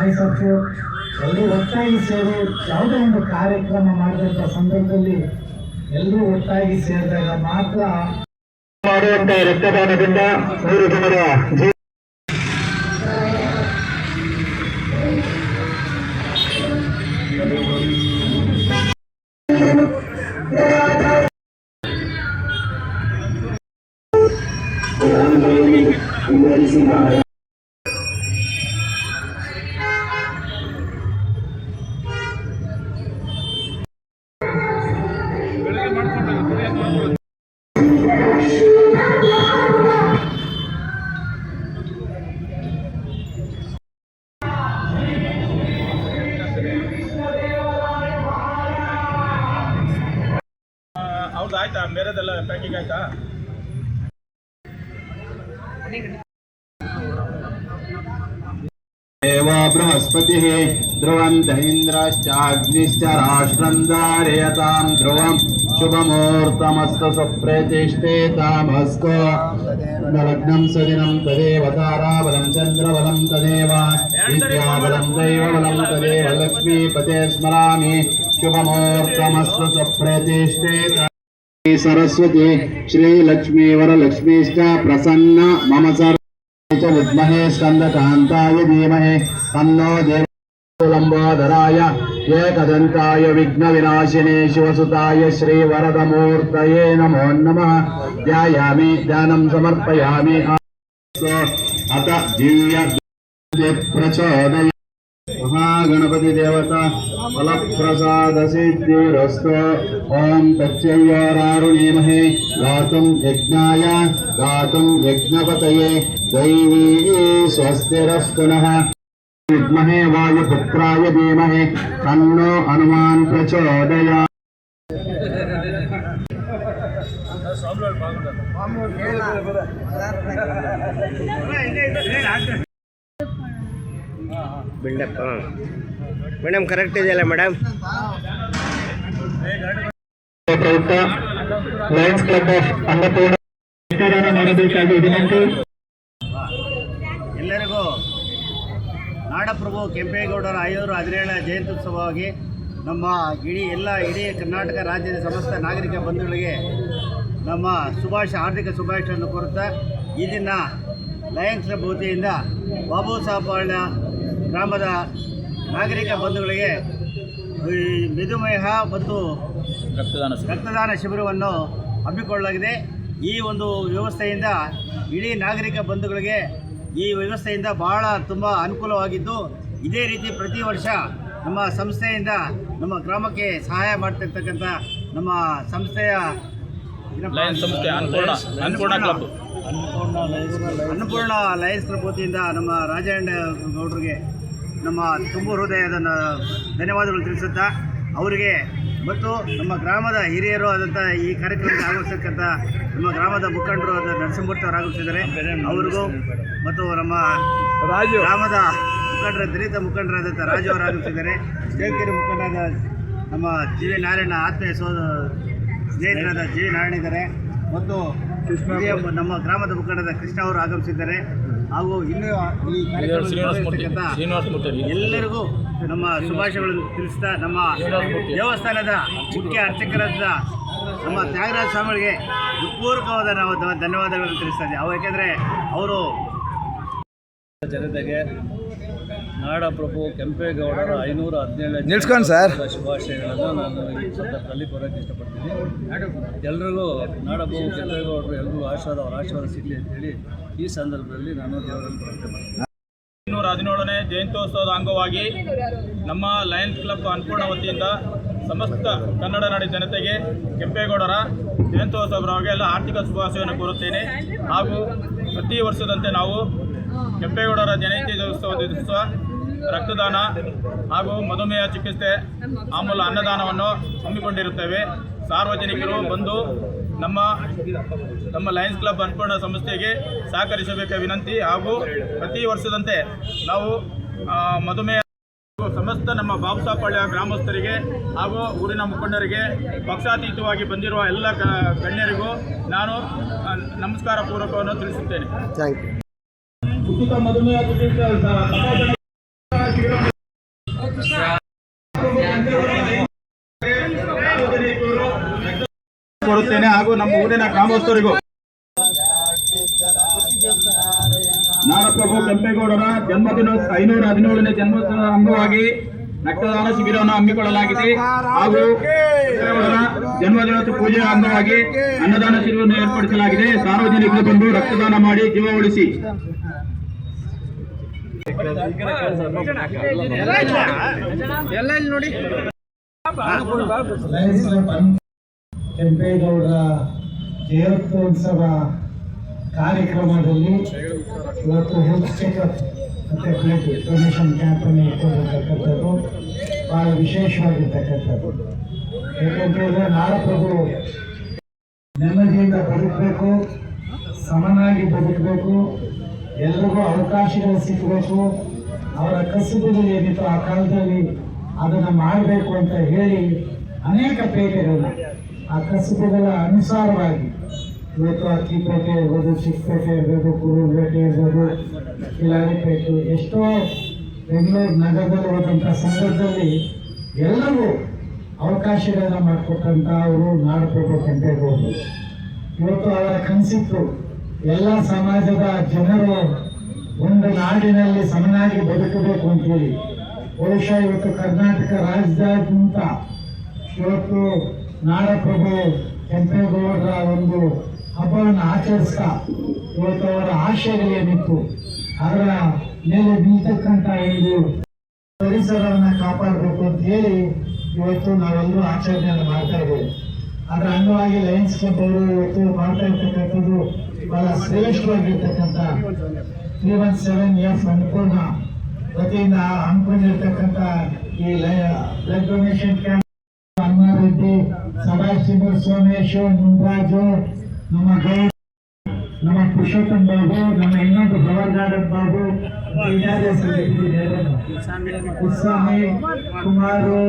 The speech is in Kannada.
ನಾಯಕತ್ವ ಎಲ್ಲರೂ ಒಟ್ಟಾಗಿ ಸೇರಿ ಯಾವುದೇ ಒಂದು ಕಾರ್ಯಕ್ರಮ ಮಾಡಿದಂಥ ಸಂದರ್ಭದಲ್ಲಿ ಎಲ್ಲರೂ ಒಟ್ಟಾಗಿ ಸೇರಿದಾಗ ಮಾತ್ರ ಮಾಡುವಂತ ರಕ್ತದಾನದಿಂದ 3 ಜನರ ಹೌದು ಆಯ್ತಾ ಬೇರೆದೆಲ್ಲ ಪ್ಯಾಕಿಂಗ್ ಆಯ್ತಾ देव बृहस्पतिः ध्रुवन्त इन्द्रश्चाग्निश्च राष्ट्रं धारयतां ध्रुवं शुभमुहूर्तमस्तु सुप्रतिष्ठेतामस्तु लग्नं सुदिनं तदेव ताराबलं चन्द्रबलं तदेव विद्याबलं दैवबलं तदेव लक्ष्मीपते स्मरामि शुभमुहूर्तमस्तु सुप्रतिष्ठेतां सरस्वती श्रीलक्ष्मी वरलक्ष्मीश्च प्रसन्न मम विद्महे स्कंदकांताय धीमहि तन्नो देवी लंबोदराय एकदंताय विघ्नविनाशिने शिवसुताय श्रीवरदमूर्तये नमो नमः। ध्यायामि ध्यानं समर्पयामि अत दिव्य प्रचोदय महागणपति देवता फलप्रसाद सिद्धिरस्तु। ओम तच्चैवारुणीमहे गातुं यज्ञाय गातुं यज्ञपतये दैवी स्वस्तिरस्तु नः। विद्महे वायुपुत्राय धीमहि तन्नो हनुमान् प्रचोदयात्। ಬಿಲ್ಡಪ್ ಮೇಡಮ್ ಕರೆಕ್ಟ್ ಇದೆಯಲ್ಲ madam? Lions club of Annapurna ಮಾಡಬೇಕಾಗಿ ವಿನಂತಿ. ಎಲ್ಲರಿಗೂ ನಾಡಪ್ರಭು ಕೆಂಪೇಗೌಡರ 517ನೇ ಜಯಂತ್ಯುತ್ಸವವಾಗಿ ನಮ್ಮ ಇಡೀ ಕರ್ನಾಟಕ ರಾಜ್ಯದ ಸಮಸ್ತ ನಾಗರಿಕ ಬಂಧುಗಳಿಗೆ ನಮ್ಮ ಹಾರ್ದಿಕ ಶುಭಾಶಯವನ್ನು ಕೋರುತ್ತಾ ಈ ದಿನ ಲಯನ್ಸ್ ಕ್ಲಬ್ ವತಿಯಿಂದ ಬಾಬು ಸಾಪಾಳ್ಯ ಗ್ರಾಮದ ನಾಗರಿಕ ಬಂಧುಗಳಿಗೆ ಮಧುಮೇಹ ಮತ್ತು ರಕ್ತದಾನ ಶಿಬಿರವನ್ನು ಹಮ್ಮಿಕೊಳ್ಳಲಾಗಿದೆ. ಈ ಒಂದು ವ್ಯವಸ್ಥೆಯಿಂದ ಇಡೀ ನಾಗರಿಕ ಬಂಧುಗಳಿಗೆ ಈ ವ್ಯವಸ್ಥೆಯಿಂದ ಬಹಳ ತುಂಬ ಅನುಕೂಲವಾಗಿದ್ದು, ಇದೇ ರೀತಿ ಪ್ರತಿ ವರ್ಷ ನಮ್ಮ ಸಂಸ್ಥೆಯಿಂದ ನಮ್ಮ ಗ್ರಾಮಕ್ಕೆ ಸಹಾಯ ಮಾಡ್ತಿರ್ತಕ್ಕಂಥ ನಮ್ಮ ಸಂಸ್ಥೆಯ ಅನ್ನಪೂರ್ಣ ಲಯನ್ಸ್ ಕ್ಲಬ್ ವತಿಯಿಂದ ನಮ್ಮ ರಾಜಣ್ಣ ಗೌಡರಿಗೆ ನಮ್ಮ ತುಂಬ ಹೃದಯದ ಧನ್ಯವಾದಗಳು ತಿಳಿಸುತ್ತಾ, ಅವರಿಗೆ ಮತ್ತು ನಮ್ಮ ಗ್ರಾಮದ ಹಿರಿಯರು ಆದಂಥ ಈ ಕಾರ್ಯಕ್ರಮಕ್ಕೆ ಆಗಮಿಸತಕ್ಕಂಥ ನಮ್ಮ ಗ್ರಾಮದ ಮುಖಂಡರು ಆದ ನರಸಿಂಹಮೂರ್ತಿ ಅವರು ಆಗಮಿಸಿದ್ದಾರೆ. ಅವ್ರಿಗೂ ಮತ್ತು ನಮ್ಮ ಗ್ರಾಮದ ದಲಿತ ಮುಖಂಡರಾದಂಥ ರಾಜು ಅವರು ಆಗಮಿಸಿದ್ದಾರೆ. ದೇವಕೆರೆ ಮುಖಂಡರಾದ ನಮ್ಮ ಜಿ ವಿ ನಾರಾಯಣ ಆತ್ಮೀಯ ಸ್ನೇಹಿತರಾದ ಜಿ ವಿ ನಾರಾಯಣ ಇದ್ದಾರೆ ಮತ್ತು ನಮ್ಮ ಗ್ರಾಮದ ಮುಖಂಡರಾದ ಕೃಷ್ಣ ಅವರು ಆಗಮಿಸಿದ್ದಾರೆ. ಹಾಗೂ ಇನ್ನೂ ಈ ಎಲ್ಲರಿಗೂ ನಮ್ಮ ಶುಭಾಶಯಗಳನ್ನು ತಿಳಿಸ್ತಾ, ನಮ್ಮ ದೇವಸ್ಥಾನದ ಮುಖ್ಯ ಅರ್ಚಕರಾದ ನಮ್ಮ ತ್ಯಾಗರಾಜ ಸ್ವಾಮಿಗಳಿಗೆ ಪೂರ್ವಕವಾದ ನಾವು ಧನ್ಯವಾದಗಳನ್ನು ತಿಳಿಸ್ತಾ ಇದ್ದೀವಿ. ಯಾಕೆಂದರೆ ಅವರು ಜನತೆಗೆ ನಾಡಪ್ರಭು ಕೆಂಪೇಗೌಡರ 517ನೇ ಶುಭಾಶಯಗಳನ್ನು ನಾನು ಈ ಸಂದರ್ಭದಲ್ಲಿ ಕೋರಕ್ಕೆ ಇಷ್ಟಪಡ್ತೀನಿ. ಎಲ್ರಿಗೂ ನಾಡಪ್ರಭು ಕೆಂಪೇಗೌಡರು ಎಲ್ರಿಗೂ ಅವರ ಆಶೀರ್ವಾದ ಸಿಗಲಿ ಅಂತೇಳಿ ಈ ಸಂದರ್ಭದಲ್ಲಿ ನಾನು ದೇವರಲ್ಲಿ ಪ್ರಾರ್ಥನೆ ಮಾಡ್ತೀನಿ. 517ನೇ ಜಯಂತ್ಯೋತ್ಸವದ ಅಂಗವಾಗಿ ನಮ್ಮ ಲಯನ್ಸ್ ಕ್ಲಬ್ ಅನ್ನಪೂರ್ಣ ವತಿಯಿಂದ ಸಮಸ್ತ ಕನ್ನಡ ನಾಡಿ ಜನತೆಗೆ ಕೆಂಪೇಗೌಡರ ಜಯಂತ್ಯೋತ್ಸವವಾಗಿ ಎಲ್ಲ ಆರ್ಥಿಕ ಶುಭಾಶಯವನ್ನು ಕೋರುತ್ತೇನೆ. ಹಾಗೂ ಪ್ರತಿ ವರ್ಷದಂತೆ ನಾವು ಕೆಂಪೇಗೌಡರ ಜಯಂತಿ ಉತ್ಸವ ರಕ್ತದಾನ ಹಾಗೂ ಮಧುಮೇಹ ಚಿಕಿತ್ಸೆ ಆಮೂಲ ಅನ್ನದಾನವನ್ನು ಹಮ್ಮಿಕೊಂಡಿರುತ್ತೇವೆ. ಸಾರ್ವಜನಿಕರು ಬಂದು ನಮ್ಮ ಲಯನ್ಸ್ ಕ್ಲಬ್ ಅನ್ನಪೂರ್ಣ ಸಂಸ್ಥೆಗೆ ಸಹಕರಿಸಬೇಕಾದ ವಿನಂತಿ. ಹಾಗೂ ಪ್ರತಿ ವರ್ಷದಂತೆ ನಾವು ಮಧುಮೇಹ ಸಮಸ್ತ ನಮ್ಮ ಬಾಬು ಸಾಪಾಳ್ಯ ಗ್ರಾಮಸ್ಥರಿಗೆ ಹಾಗೂ ಊರಿನ ಮುಖಂಡರಿಗೆ ಪಕ್ಷಾತೀತವಾಗಿ ಬಂದಿರುವ ಎಲ್ಲ ಗಣ್ಯರಿಗೂ ನಾನು ನಮಸ್ಕಾರ ಪೂರ್ವಕವನ್ನು ತಿಳಿಸುತ್ತೇನೆ. ಉಚಿತ ಮಧುಮೇಹ ಚಿಕಿತ್ಸೆ ಕೊಡುತ್ತೇನೆ ಹಾಗೂ ನಮ್ಮ ಊರಿನ ಗ್ರಾಮಸ್ಥರಿಗೂ ನಾಡಪ್ರಭು ಕೆಂಪೇಗೌಡರ ಜನ್ಮದಿನ 517ನೇ ಜನ್ಮದಿನದ ಅಂಗವಾಗಿ ರಕ್ತದಾನ ಶಿಬಿರವನ್ನು ಹಮ್ಮಿಕೊಳ್ಳಲಾಗಿದೆ ಹಾಗೂ ಕೆಂಪೇಗೌಡರ ಜನ್ಮದಿನ ಪೂಜೆಯ ಅಂಗವಾಗಿ ಅನ್ನದಾನ ಶಿಬಿರವನ್ನು ಏರ್ಪಡಿಸಲಾಗಿದೆ. ಸಾರ್ವಜನಿಕರು ಬಂದು ರಕ್ತದಾನ ಮಾಡಿ ಜೀವ ಉಳಿಸಿ. ಕೆಂಪೇಗೌಡರ ಜಯಂತ್ಯೋತ್ಸವ ಕಾರ್ಯಕ್ರಮದಲ್ಲಿ ಇವತ್ತು ಹೆಲ್ತ್ ಚೆಕಪ್ ಮತ್ತು ಬ್ಲಡ್ ಡೊನೇಷನ್ ಕ್ಯಾಂಪನ್ನು ಇಟ್ಕೊಂಡಿರ್ತಕ್ಕಂಥದ್ದು ಭಾಳ ವಿಶೇಷವಾಗಿರ್ತಕ್ಕಂಥದ್ದು. ಏಕೆಂತಂದರೆ ನಾಡಪ್ರಭು ನೆಮ್ಮದಿಯಿಂದ ಬದುಕಬೇಕು, ಸಮನಾಗಿ ಬದುಕಬೇಕು, ಎಲ್ರಿಗೂ ಅವಕಾಶಗಳು ಸಿಗಬೇಕು, ಅವರ ಕಸುಬುಗಳು ಏನಿತ್ತು ಆ ಕಾಲದಲ್ಲಿ ಅದನ್ನು ಮಾಡಬೇಕು ಅಂತ ಹೇಳಿ ಅನೇಕ ಪೇಟೆಗಳನ್ನ ಆ ಕಸುಬುಗಳ ಅನುಸಾರವಾಗಿ ಇವತ್ತು ಅಕ್ಕಿಪೇಟೆ ಇರ್ಬೋದು, ಚಿಕ್ಕಪೇಟೆ ಇರ್ಬೋದು, ಕುರುಪೇಟೆ ಇರ್ಬೋದು, ಕಿಲಾರಿಪೇಟೆ, ಎಷ್ಟೋ ಬೆಂಗಳೂರು ನಗರದಲ್ಲಿ ಹೋದಂಥ ಸಂದರ್ಭದಲ್ಲಿ ಎಲ್ಲರಿಗೂ ಅವಕಾಶಗಳನ್ನ ಮಾಡಿಕೊಟ್ಟಂಥ ಅವರು ನಾಡಪ್ರಭು ಕೆಂಪೇಗೌಡರು. ಇವತ್ತು ಅವರ ಕನಸಿತ್ತು ಎಲ್ಲ ಸಮಾಜದ ಜನರು ಒಂದು ನಾಡಿನಲ್ಲಿ ಸಮನಾಗಿ ಬದುಕಬೇಕು ಅಂತೇಳಿ. ಬಹುಶಃ ಇವತ್ತು ಕರ್ನಾಟಕ ರಾಜ್ಯದಾದ್ಯಂತ ಇವತ್ತು ನಾಡಪ್ರಭು ಕೆಂಪೇಗೌಡರ ಒಂದು ಹಬ್ಬವನ್ನು ಆಚರಿಸ್ತಾ ಇವತ್ತು ಅವರ ಆಶಯಗಳೇನಿತ್ತು ಅದರ ಮೇಲೆ ನಿಲ್ತಕ್ಕಂಥ ಒಂದು ಪರಿಸರವನ್ನು ಕಾಪಾಡಬೇಕು ಅಂತ ಹೇಳಿ ಇವತ್ತು ನಾವೆಲ್ಲರೂ ಆಚರಣೆಯನ್ನು ಮಾಡ್ತಾ ಇದ್ದೇವೆ. ಅದರ ಅಂಗವಾಗಿ ಲಯನ್ಸ್ ಕ್ಲಬ್ ಅವರು ಇವತ್ತು ಮಾಡ್ತಾ ಇರ್ತಕ್ಕಂಥದ್ದು ಬಹಳ ಶ್ರೇಷ್ಠವಾಗಿರ್ತಕ್ಕಂಥ 317F ಅನ್ಪೂರ್ಣ ವತಿಯಿಂದ ಹಮ್ಮಿಕೊಂಡಿರ್ತಕ್ಕಂಥ ಈ blood donation camp Hanumareddy, Sadashiva, Somesh, ಮುಂದಾಜು, ನಮ್ಮ ಗೌಡ, ನಮ್ಮ ಪುರುಷೋತ್ತಮ್ ಬಾಬು, ನಮ್ಮ ಇನ್ನೊಂದು ಗವರ್ಗಾರ್ಡನ್ ಬಾಬು, ಕುಸ್ವಾಮಿ, ಕುಮಾರು